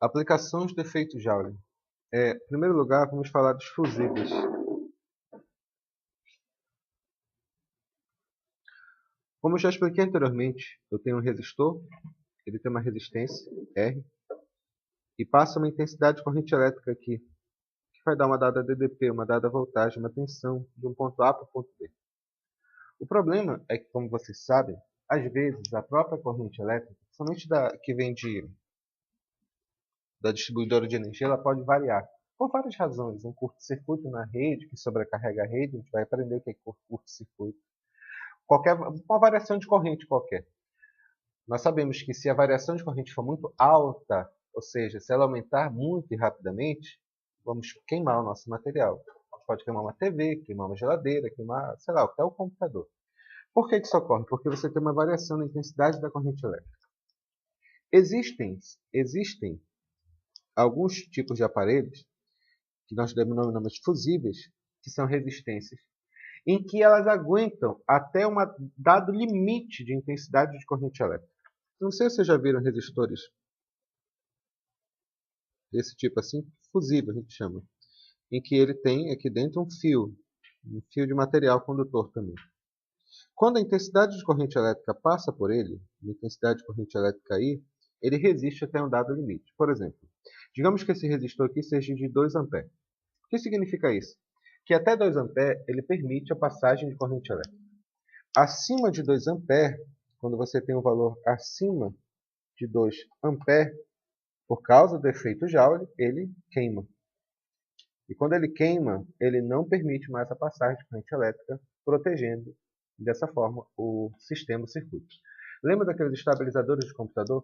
Aplicações de efeito Joule. Em primeiro lugar, vamos falar dos fusíveis. Como eu já expliquei anteriormente, eu tenho um resistor, ele tem uma resistência, R, e passa uma intensidade de corrente elétrica aqui, que vai dar uma dada DDP, uma dada voltagem, uma tensão de um ponto A para o ponto B. O problema é que, como vocês sabem, às vezes a própria corrente elétrica, principalmente que vem da distribuidora de energia, ela pode variar. Por várias razões. Um curto-circuito na rede, que sobrecarrega a rede, a gente vai aprender o que é curto-circuito. Uma variação de corrente qualquer. Nós sabemos que se a variação de corrente for muito alta, ou seja, se ela aumentar muito e rapidamente, vamos queimar o nosso material. A gente pode queimar uma TV, queimar uma geladeira, queimar, sei lá, até o computador. Por que isso ocorre? Porque você tem uma variação na intensidade da corrente elétrica. Existem alguns tipos de aparelhos, que nós denominamos de fusíveis, que são resistências, em que elas aguentam até um dado limite de intensidade de corrente elétrica. Não sei se vocês já viram resistores desse tipo assim, fusível a gente chama, em que ele tem aqui dentro um fio de material condutor também. Quando a intensidade de corrente elétrica passa por ele, a intensidade de corrente elétrica aí, ele resiste até um dado limite. Por exemplo, digamos que esse resistor aqui seja de 2 amperes. O que significa isso? Que até 2 amperes ele permite a passagem de corrente elétrica. Acima de 2 amperes, quando você tem um valor acima de 2 amperes, por causa do efeito Joule, ele queima. E quando ele queima, ele não permite mais a passagem de corrente elétrica, protegendo dessa forma o sistema, o circuito. Lembra daqueles estabilizadores de computador?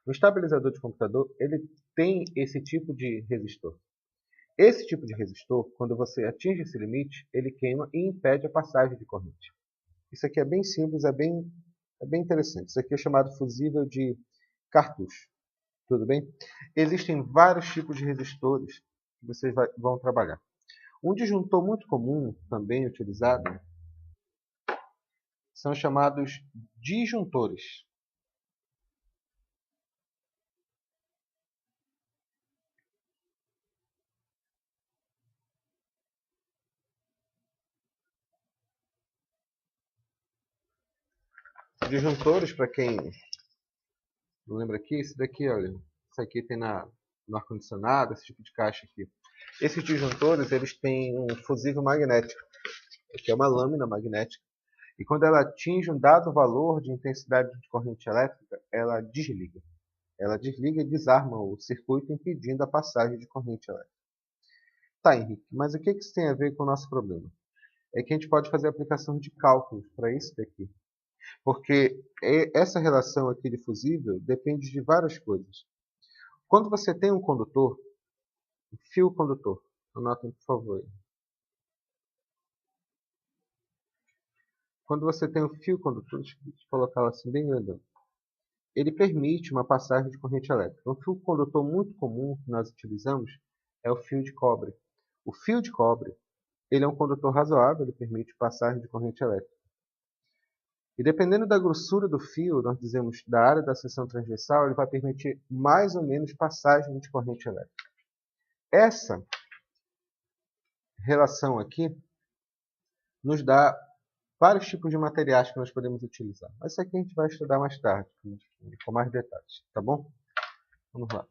O estabilizador de computador ele tem esse tipo de resistor. Esse tipo de resistor, quando você atinge esse limite, ele queima e impede a passagem de corrente. Isso aqui é bem simples, é bem interessante. Isso aqui é chamado fusível de cartucho. Tudo bem? Existem vários tipos de resistores que vocês vão trabalhar. Um disjuntor muito comum, também utilizado, são chamados disjuntores. Disjuntores, para quem não lembra aqui, esse daqui, olha, isso aqui tem no ar-condicionado, esse tipo de caixa aqui. Esses disjuntores, eles têm um fusível magnético, que é uma lâmina magnética, e quando ela atinge um dado valor de intensidade de corrente elétrica, ela desliga. Ela desliga e desarma o circuito, impedindo a passagem de corrente elétrica. Tá, Henrique, mas o que isso tem a ver com o nosso problema? É que a gente pode fazer aplicação de cálculos para isso daqui. Porque essa relação aqui de fusível depende de várias coisas. Quando você tem um condutor, um fio condutor, anotem por favor. Quando você tem um fio condutor, deixa eu colocá-lo assim bem grandão, ele permite uma passagem de corrente elétrica. Um fio condutor muito comum que nós utilizamos é o fio de cobre. O fio de cobre, ele é um condutor razoável, ele permite passagem de corrente elétrica. E dependendo da grossura do fio, nós dizemos da área da seção transversal, ele vai permitir mais ou menos passagem de corrente elétrica. Essa relação aqui nos dá vários tipos de materiais que nós podemos utilizar. Mas isso aqui a gente vai estudar mais tarde, com mais detalhes, tá bom? Vamos lá.